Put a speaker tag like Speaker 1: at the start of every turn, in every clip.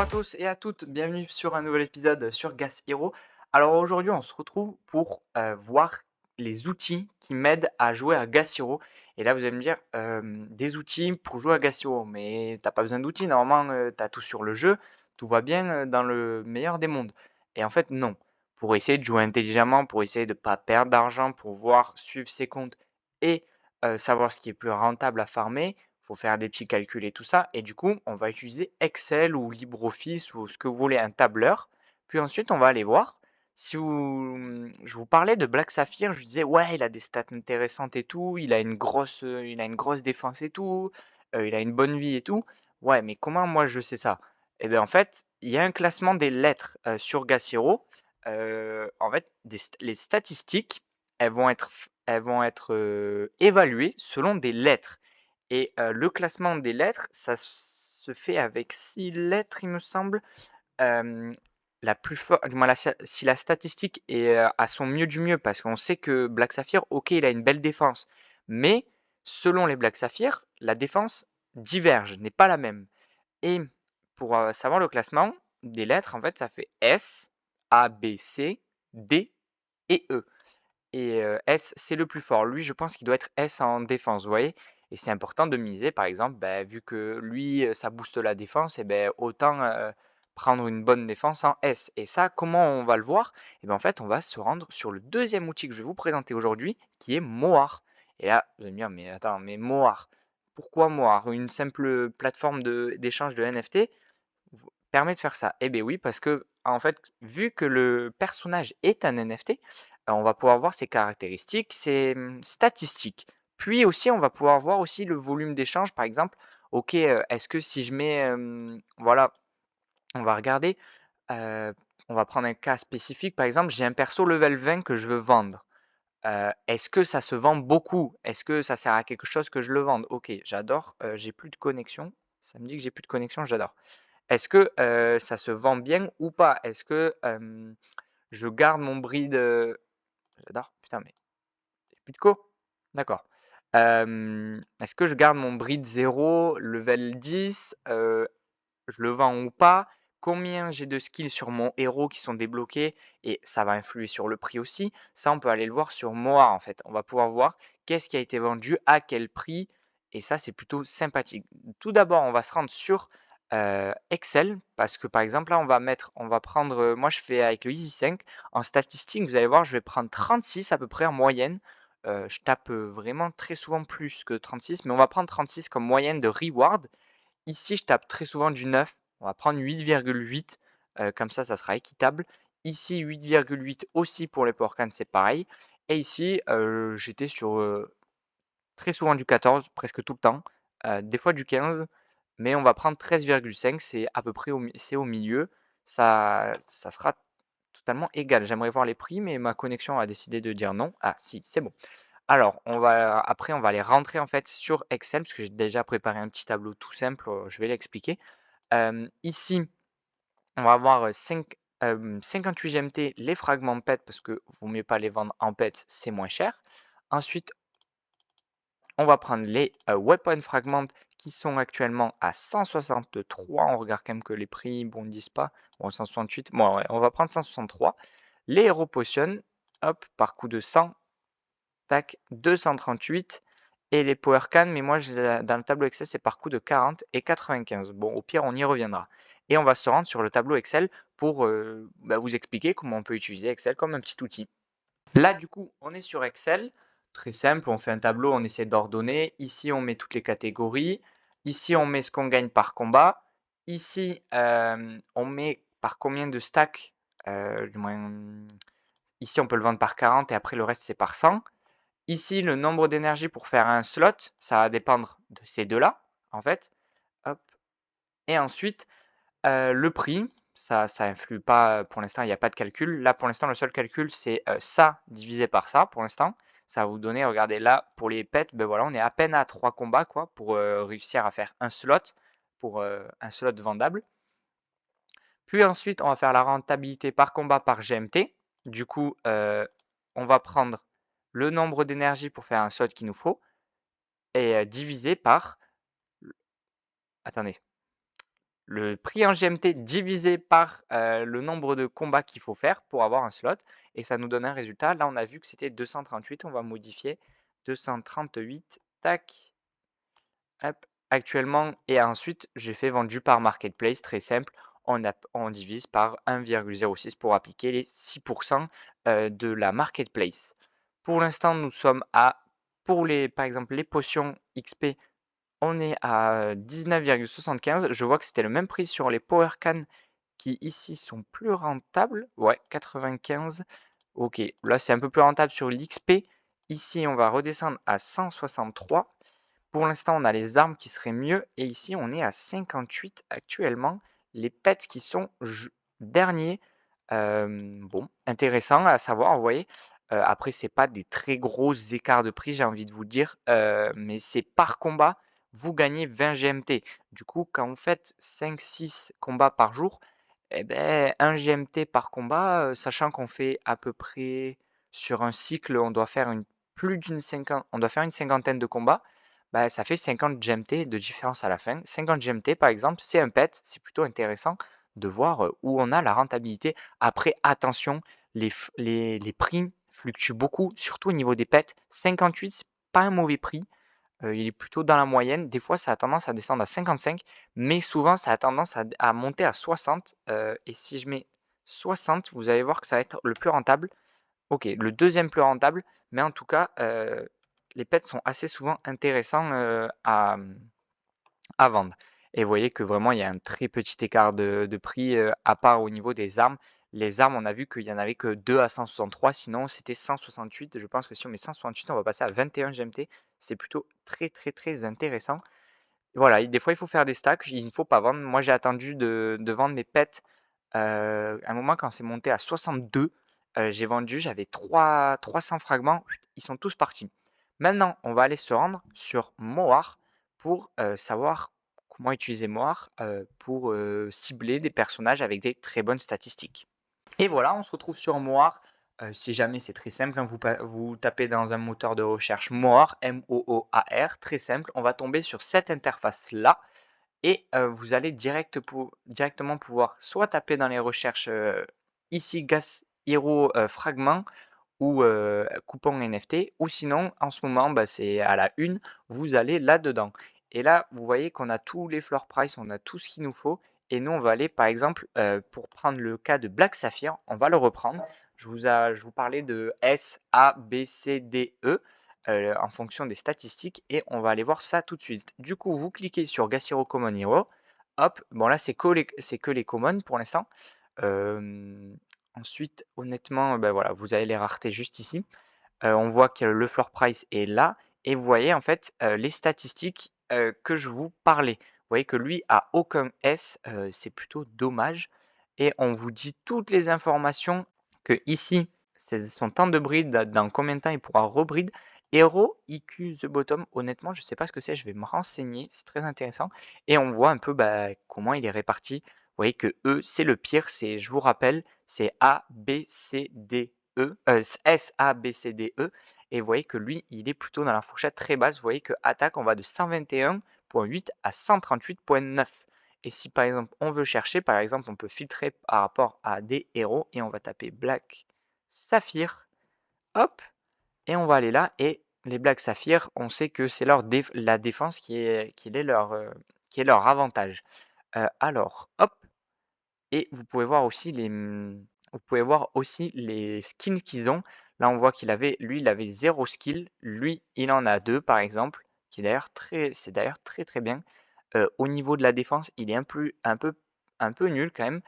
Speaker 1: tous et à toutes, bienvenue sur un nouvel épisode sur Gas Hero. Alors aujourd'hui, on se retrouve pour voir les outils qui m'aident à jouer à Gas Hero. Et là, vous allez me dire, des outils pour jouer à Gas Hero, mais t'as pas besoin d'outils, normalement, tu as tout sur le jeu, tout va bien dans le meilleur des mondes. Et en fait, non. Pour essayer de jouer intelligemment, pour essayer de ne pas perdre d'argent, pour voir, suivre ses comptes et savoir ce qui est plus rentable à farmer, faut faire des petits calculs et tout ça. Et du coup, on va utiliser Excel ou LibreOffice ou ce que vous voulez, un tableur. Puis ensuite, on va aller voir. Si je vous parlais de Black Saphir, je vous disais, ouais, il a des stats intéressantes et tout, il a une grosse défense et tout, il a une bonne vie et tout. Ouais, mais comment moi je sais ça? Eh bien, en fait, il y a un classement des lettres sur Gaciro. En fait, les statistiques, elles vont être évaluées selon des lettres. Et le classement des lettres, ça se fait avec 6 lettres, il me semble. Hem, la plus for du moins la si la statistique est, à son mieux du mieux, parce qu'on sait que Black Saphir, OK, il a une belle défense, mais selon les Black Saphir, la défense diverge, n'est pas la même. Et pour, savoir le classement des lettres, en fait, ça fait S, A, B, C, D et E. Et S, c'est le plus fort. Lui, je pense qu'il doit être S en défense, vous voyez? Et c'est important de miser, par exemple, vu que lui, ça booste la défense et autant, prendre une bonne défense en S. Et ça, comment on va le voir? Et ben en fait, on va se rendre sur le deuxième outil que je vais vous présenter aujourd'hui, qui est Moar. Et là, vous allez me dire: «Mais attends, mais Moar, pourquoi Moar? Une simple plateforme d'échange de NFT permet de faire ça?» Eh bien oui, parce que en fait, vu que le personnage est un NFT, on va pouvoir voir ses caractéristiques, ses, statistiques. Puis aussi, on va pouvoir voir aussi le volume d'échange, par exemple. OK, est-ce que si je mets, voilà, on va regarder, heu, on va prendre un cas spécifique, par exemple, j'ai un perso level 20 que je veux vendre. Est-ce que ça se vend beaucoup? Est-ce que ça sert à quelque chose que je le vende? OK, j'adore, j'ai plus de connexion. Ça me dit que j'ai plus de connexion, j'adore. Est-ce que, ça se vend bien ou pas? Est-ce que, je garde mon breed, j'adore, putain, mais j'ai plus de co? D'accord. Est-ce que je garde mon breed 0, level 10, je le vends ou pas? Combien j'ai de skills sur mon héros qui sont débloqués? Et ça va influer sur le prix aussi. Ça, on peut aller le voir sur Moa, en fait. On va pouvoir voir qu'est-ce qui a été vendu, à quel prix et ça, c'est plutôt sympathique. Tout d'abord, on va se rendre sur, Excel parce que, par exemple, là, on va prendre, moi, je fais avec le Easy 5. En statistique, vous allez voir, je vais prendre 36 à peu près en moyenne. Je tape, vraiment très souvent plus que 36, mais on va prendre 36 comme moyenne de reward. Ici, je tape très souvent du 9. On va prendre 8,8, comme ça sera équitable. Ici, 8,8 aussi pour les Powercan, c'est pareil. Et ici, j'étais sur, très souvent du 14, presque tout le temps, des fois du 15, mais on va prendre 13,5, c'est à peu près c'est au milieu. Ça sera totalement égal. J'aimerais voir les prix, mais ma connexion a décidé de dire non. Ah si, c'est bon. Alors, on va aller rentrer en fait sur Excel, parce que j'ai déjà préparé un petit tableau tout simple, je vais l'expliquer. Ici, on va avoir, 58 GMT les fragments PET parce que vaut mieux pas les vendre en PET, c'est moins cher. Ensuite, on va prendre les, weapon fragments qui sont actuellement à 163. On regarde quand même que les prix bondissent pas. Bon, 168, bon ouais, on va prendre 163. Les hero potions, hop, par coup de 100. Tac, 238 et les power can, mais moi dans le tableau Excel, c'est par coup de 40 et 95. Bon, au pire, on y reviendra et on va se rendre sur le tableau Excel pour, vous expliquer comment on peut utiliser Excel comme un petit outil. Là, du coup, on est sur Excel, très simple, on fait un tableau, on essaie d'ordonner. Ici, on met toutes les catégories. Ici, on met ce qu'on gagne par combat. Ici, on met par combien de stacks, du moins, ici, on peut le vendre par 40 et après le reste, c'est par 100. Ici, le nombre d'énergie pour faire un slot, ça va dépendre de ces 2-là, en fait. Hop et ensuite, le prix, ça influe pas, pour l'instant, il y a pas de calcul. Là, pour l'instant, le seul calcul, c'est, ça divisé par ça, pour l'instant. Ça va vous donner, regardez là, pour les pets, voilà, on est à peine à 3 combats, quoi, pour, réussir à faire un slot, pour, un slot vendable. Puis ensuite, on va faire la rentabilité par combat par GMT. Du coup, on va prendre le nombre d'énergie pour faire un slot qu'il nous faut et divisé par attendez, le prix en GMT divisé par, le nombre de combats qu'il faut faire pour avoir un slot et ça nous donne un résultat. Là, on a vu que c'était 238, on va modifier 238, tac, hop, actuellement et ensuite j'ai fait vendu par marketplace, très simple. On divise par 1,06 pour appliquer les 6 de la marketplace. Pour l'instant, nous sommes à pour les par exemple, les potions XP, on est à 19,75. Je vois que c'était le même prix sur les Power Can qui ici sont plus rentables. Ouais, 95. OK, là c'est un peu plus rentable sur l'XP. Ici, on va redescendre à 163. Pour l'instant, on a les armes qui seraient mieux et ici, on est à 58 actuellement. Les pets qui sont derniers. Bon, intéressant à savoir, vous voyez. Après, c'est pas des très gros écarts de prix, j'ai envie de vous dire, mais c'est par combat, vous gagnez 20 GMT. Du coup, quand vous faites 5-6 combats par jour, eh beh, 1 GMT par combat, sachant qu'on fait à peu près sur un cycle, on doit faire une cinquantaine de combats, bah, ça fait 50 GMT de différence à la fin. 50 GMT par exemple, c'est un pet, c'est plutôt intéressant de voir, où on a la rentabilité. Après attention, les prix fluctuent beaucoup, surtout au niveau des pets. 58, c'est pas un mauvais prix. Il est plutôt dans la moyenne. Des fois, ça a tendance à descendre à 55, mais souvent, ça a tendance à monter à 60, et si je mets 60, vous allez voir que ça va être le plus rentable. OK, le deuxième plus rentable, mais en tout cas, les pets sont assez souvent intéressants, à vendre et vous voyez que vraiment il y a un très petit écart de prix, à part au niveau des armes. Les armes, on a vu qu'il y en avait que 2 à 163, sinon c'était 168. Je pense que si on met 168, on va passer à 21 GMT. C'est plutôt très, très, très intéressant. Voilà, et des fois, il faut faire des stacks, il ne faut pas vendre. Moi, j'ai attendu de vendre mes pets, à un moment quand c'est monté à 62, j'ai vendu, j'avais 300 fragments, ils sont tous partis. Maintenant, on va aller se rendre sur Moar pour, savoir comment utiliser Moar, pour, cibler des personnages avec des très bonnes statistiques. Et voilà, on se retrouve sur Moar. Si jamais c'est très simple, hein, vous tapez dans un moteur de recherche Moar, M-O-O-A-R, très simple. On va tomber sur cette interface-là et vous allez directement pouvoir soit taper dans les recherches, ici Gas Hero, fragment ou coupon NFT ou sinon en ce moment, bah, c'est à la une, vous allez là-dedans et là, vous voyez qu'on a tous les floor price, on a tout ce qu'il nous faut et nous, on va aller par exemple, pour prendre le cas de Black Saphir, on va le reprendre. Je vous parlais de S, A, B, C, D, E, en fonction des statistiques et on va aller voir ça tout de suite. Du coup, vous cliquez sur Gas Hero Common Hero, hop, bon là, c'est que les commons pour l'instant. Hem Ensuite, honnêtement, bah, voilà, vous avez les raretés juste ici. On voit que le floor price est là et vous voyez en fait, les statistiques, que je vous parlais. Vous voyez que lui a aucun S, c'est plutôt dommage et on vous dit toutes les informations que ici, c'est son temps de breed, dans combien de temps il pourra rebreed. Hero IQ The Bottom, honnêtement, je ne sais pas ce que c'est, je vais me renseigner, c'est très intéressant et on voit un peu, bah, comment il est réparti. Vous voyez que E, c'est le pire, c'est je vous rappelle, c'est A, B, C, D, E, S, A, B, C, D, E et vous voyez que lui, il est plutôt dans la fourchette très basse. Vous voyez que attaque, on va de 121,8 à 138,9 et si par exemple, on veut chercher, par exemple, on peut filtrer par rapport à des héros et on va taper Black Saphir, hop, et on va aller là et les Black Saphir, on sait que c'est la défense qui est leur avantage. Alors, hop, et vous pouvez voir aussi les skills qu'ils ont. Là, on voit il avait 0 skill, lui, il en a 2 par exemple, c'est d'ailleurs très, très bien. Au niveau de la défense, il est un peu nul quand même.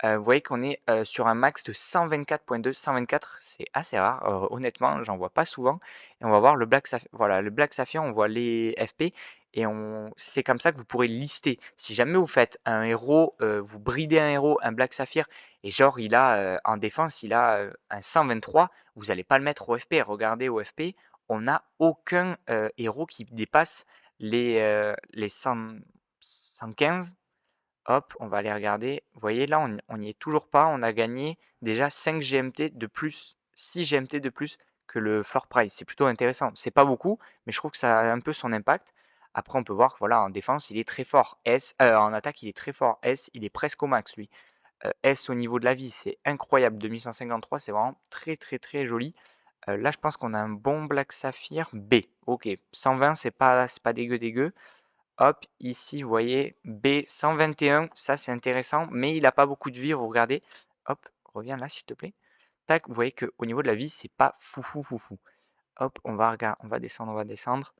Speaker 1: Vous voyez qu'on est, sur un max de 124,2. 124, c'est assez rare, honnêtement, j'en vois pas souvent et on va voir le Black Saphir, on voit les FP et c'est comme ça que vous pourrez lister. Si jamais vous faites un héros, vous bridez un héros, un Black Saphir et genre en défense, il a, un 123, vous n'allez pas le mettre au FP. Regardez au FP, on n'a aucun, héros qui dépasse les 115. Hop, on va aller regarder. Vous voyez là, on n'y est toujours pas. On a gagné déjà 5 GMT de plus, 6 GMT de plus que le floor price. C'est plutôt intéressant. C'est pas beaucoup, mais je trouve que ça a un peu son impact. Après, on peut voir que voilà, en défense, il est très fort. En attaque, il est très fort. S, il est presque au max, lui. S au niveau de la vie, c'est incroyable. 2153, c'est vraiment très, très, très joli. Là, je pense qu'on a un bon Black Saphir B. OK, 120, c'est pas dégueu, dégueu. Hop, ici, vous voyez, B 121, ça c'est intéressant, mais il a pas beaucoup de vie, vous regardez. Hop, reviens là, s'il te plaît. Tac, vous voyez qu'au niveau de la vie, c'est pas foufou, foufou. Hop, on va descendre, on va descendre.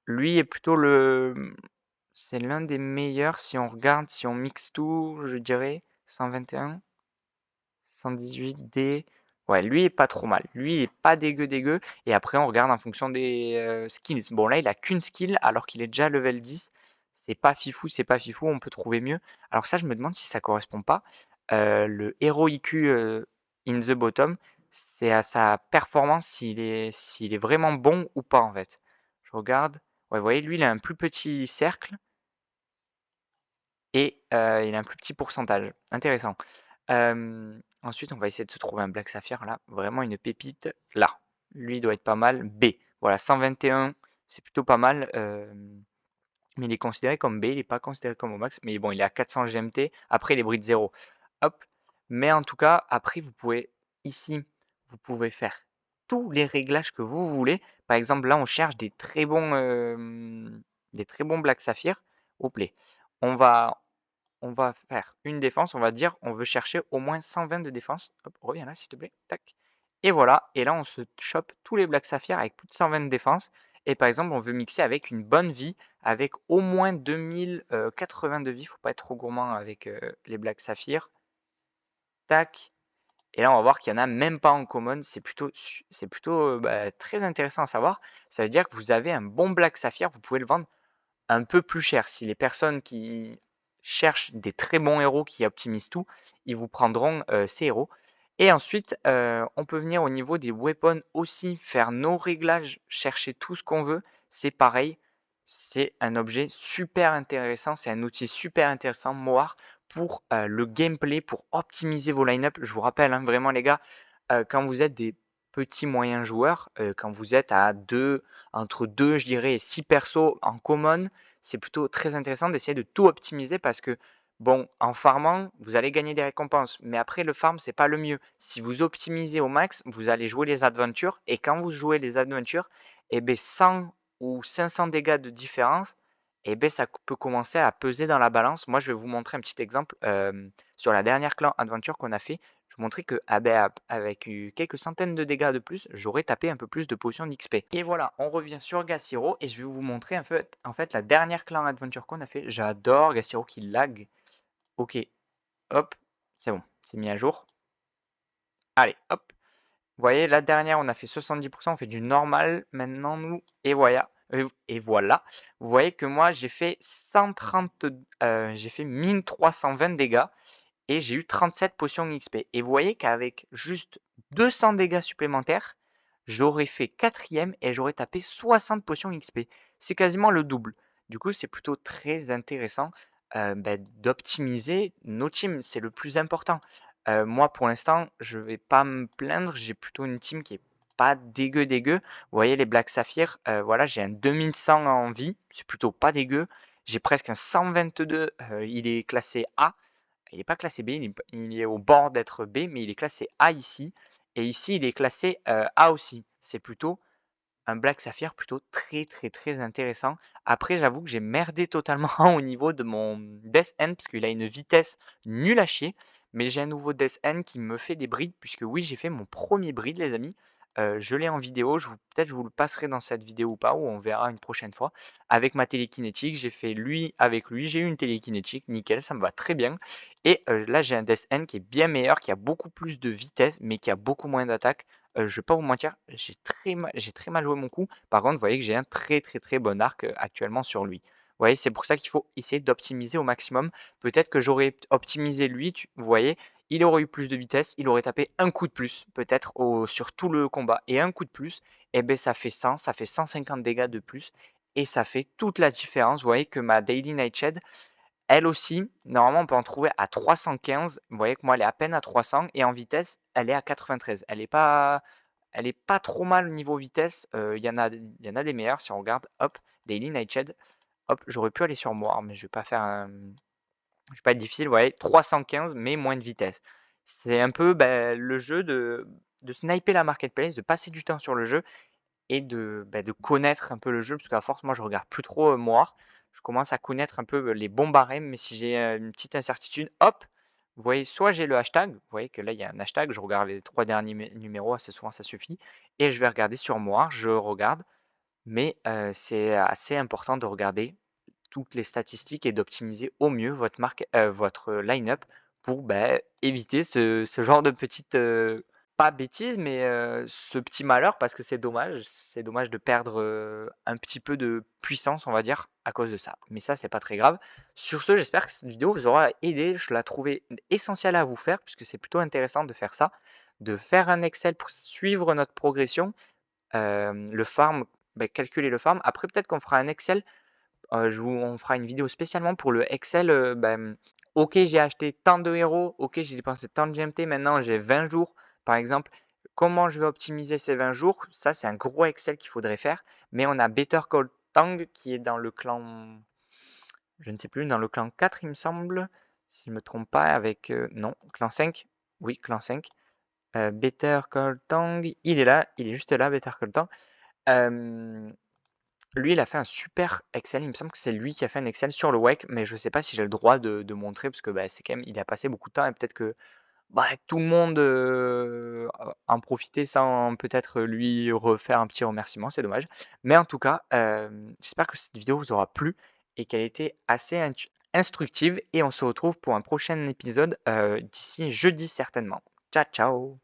Speaker 1: Lui est plutôt c'est l'un des meilleurs si on regarde, si on mixe tout, je dirais 121. 118D. Ouais, lui est pas trop mal. Lui est pas dégueu dégueu. Et après, on regarde en fonction des skills. Bon, là, il a qu'une skill alors qu'il est déjà level 10. C'est pas fifou, c'est pas fifou. On peut trouver mieux. Alors ça, je me demande si ça correspond pas. Le Hero IQ in the bottom, c'est à sa performance s'il est vraiment bon ou pas en fait. Je regarde. Ouais, vous voyez, lui, il a un plus petit cercle et il a un plus petit pourcentage. Intéressant. Ensuite, on va essayer de se trouver un Black Saphir là, vraiment une pépite là. Lui, il doit être pas mal. B. Voilà, 121, c'est plutôt pas mal. Mais il est considéré comme B, il n'est pas considéré comme au max. Mais bon, il est à 400 GMT. Après, il est bride 0. Hop. Mais en tout cas, après, vous pouvez ici, vous pouvez faire tous les réglages que vous voulez. Par exemple, là, on cherche des très bons Black Saphir au play. On va, on va faire une défense, on va dire, on veut chercher au moins 120 de défense. Hop, reviens là, s'il te plaît. Tac. Et voilà. Et là, on se chope tous les Black Saphir avec plus de 120 de défense. Et par exemple, on veut mixer avec une bonne vie, avec au moins 2080 de vie. Faut pas être trop gourmand avec les Black Saphir. Tac. Et là, on va voir qu'il n'y en a même pas en common. C'est plutôt très intéressant à savoir. Ça veut dire que vous avez un bon Black Saphir, vous pouvez le vendre un peu plus cher. Si les personnes qui cherchent des très bons héros qui optimisent tout, ils vous prendront ces héros. Et ensuite, on peut venir au niveau des weapons aussi, faire nos réglages, chercher tout ce qu'on veut. C'est pareil, c'est un objet super intéressant, c'est un outil super intéressant, Moar, pour le gameplay, pour optimiser vos line-up. Je vous rappelle, hein, vraiment les gars, quand vous êtes des petits moyens joueurs, quand vous êtes à entre 2 je dirais et 6 persos en common, c'est plutôt très intéressant d'essayer de tout optimiser parce que, bon, en farmant, vous allez gagner des récompenses, mais après le farm, c'est pas le mieux. Si vous optimisez au max, vous allez jouer les adventures et quand vous jouez les adventures, eh ben 100 ou 500 dégâts de différence, eh ben ça peut commencer à peser dans la balance. Moi, je vais vous montrer un petit exemple sur la dernière clan adventure qu'on a fait. Je vous montrais que avec quelques centaines de dégâts de plus, j'aurais tapé un peu plus de potions d'XP. Et voilà, on revient sur Gassiro et je vais vous montrer en fait la dernière clan adventure qu'on a fait. J'adore Gassiro qui lag. Ok, hop, c'est bon, c'est mis à jour. Allez, hop. Vous voyez, la dernière, on a fait 70%, on fait du normal maintenant, nous. Et voilà. Vous voyez que moi, j'ai fait 130, j'ai fait 1320 dégâts et j'ai eu 37 potions XP. Et vous voyez qu'avec juste 200 dégâts supplémentaires, j'aurais fait quatrième et j'aurais tapé 60 potions XP. C'est quasiment le double. Du coup, c'est plutôt très intéressant d'optimiser nos teams. C'est le plus important. Moi, pour l'instant, je vais pas me plaindre. J'ai plutôt une team qui est pas dégueu dégueu. Vous voyez les Black Saphir, voilà, j'ai un 2100 en vie. C'est plutôt pas dégueu. J'ai presque un 122. Il est classé A. Il n'est pas classé B, il est au bord d'être B, mais il est classé A ici. Et ici, il est classé A aussi. C'est plutôt un Black Saphir plutôt très très très intéressant. Après, j'avoue que j'ai merdé totalement au niveau de mon Death End, parce qu'il a une vitesse nulle à chier. Mais j'ai un nouveau Death End qui me fait des brides, puisque oui, j'ai fait mon premier bride, les amis. Je l'ai en vidéo, peut-être je vous le passerai dans cette vidéo ou pas, ou on verra une prochaine fois. Avec ma télékinétique, j'ai fait lui avec lui, j'ai eu une télékinétique, nickel, ça me va très bien. Et là, j'ai un Death End qui est bien meilleur, qui a beaucoup plus de vitesse, mais qui a beaucoup moins d'attaque. Je vais pas vous mentir, j'ai très mal joué mon coup. Par contre, vous voyez que j'ai un très, très, très bon arc, actuellement sur lui. Vous voyez, c'est pour ça qu'il faut essayer d'optimiser au maximum. Peut-être que j'aurais optimisé lui, vous voyez, il aurait eu plus de vitesse, il aurait tapé un coup de plus, peut-être sur tout le combat et un coup de plus, et ben ça fait 100, ça fait 150 dégâts de plus et ça fait toute la différence. Vous voyez que ma Daily Nightshade, elle aussi, normalement, on peut en trouver à 315. Vous voyez que moi, elle est à peine à 300 et en vitesse, elle est à 93. Elle est pas elle est pas trop mal niveau vitesse, il y en a des meilleures si on regarde, hop, Daily Nightshade, hop, j'aurais pu aller sur Moire, mais je vais pas faire un je vais pas être difficile, vous voyez? 315 mais moins de vitesse. C'est un peu, le jeu de sniper la marketplace, de passer du temps sur le jeu et de connaître un peu le jeu, parce qu'à force, moi, je regarde plus trop, Moire. Je commence à connaître un peu, les bons barèmes, mais si j'ai, une petite incertitude, hop, vous voyez, soit j'ai le hashtag, vous voyez que là, il y a un hashtag, je regarde les 3 derniers numéros, assez souvent, ça suffit et je vais regarder sur Moire, je regarde, mais c'est assez important de regarder toutes les statistiques et d'optimiser au mieux votre line-up pour, éviter ce genre de petite, pas bêtise, mais ce petit malheur parce que c'est dommage. C'est dommage de perdre, un petit peu de puissance, on va dire, à cause de ça. Mais ça, c'est pas très grave. Sur ce, j'espère que cette vidéo vous aura aidé. Je la trouvais essentielle à vous faire puisque c'est plutôt intéressant de faire ça, de faire un Excel pour suivre notre progression, le farm, calculer le farm. Après peut-être qu'on fera un Excel. On fera une vidéo spécialement pour le Excel, OK, j'ai acheté tant de héros, OK, j'ai dépensé tant de GMT, maintenant j'ai 20 jours, par exemple. Comment je vais optimiser ces 20 jours? Ça, c'est un gros Excel qu'il faudrait faire, mais on a Better Call Tang qui est dans le clan, je ne sais plus, dans le clan 4 il me semble, si je ne me trompe pas avec, non, clan 5, oui, clan 5. Better Call Tang, il est là, il est juste là, Better Call Tang. Lui, il a fait un super Excel. Il me semble que c'est lui qui a fait un Excel sur le WEC, mais je ne sais pas si j'ai le droit de montrer parce que, c'est quand même il a passé beaucoup de temps et peut-être que, tout le monde, en profitait sans peut-être lui refaire un petit remerciement, c'est dommage. Mais en tout cas, j'espère que cette vidéo vous aura plu et qu'elle était assez instructive et on se retrouve pour un prochain épisode, d'ici jeudi certainement. Ciao, ciao!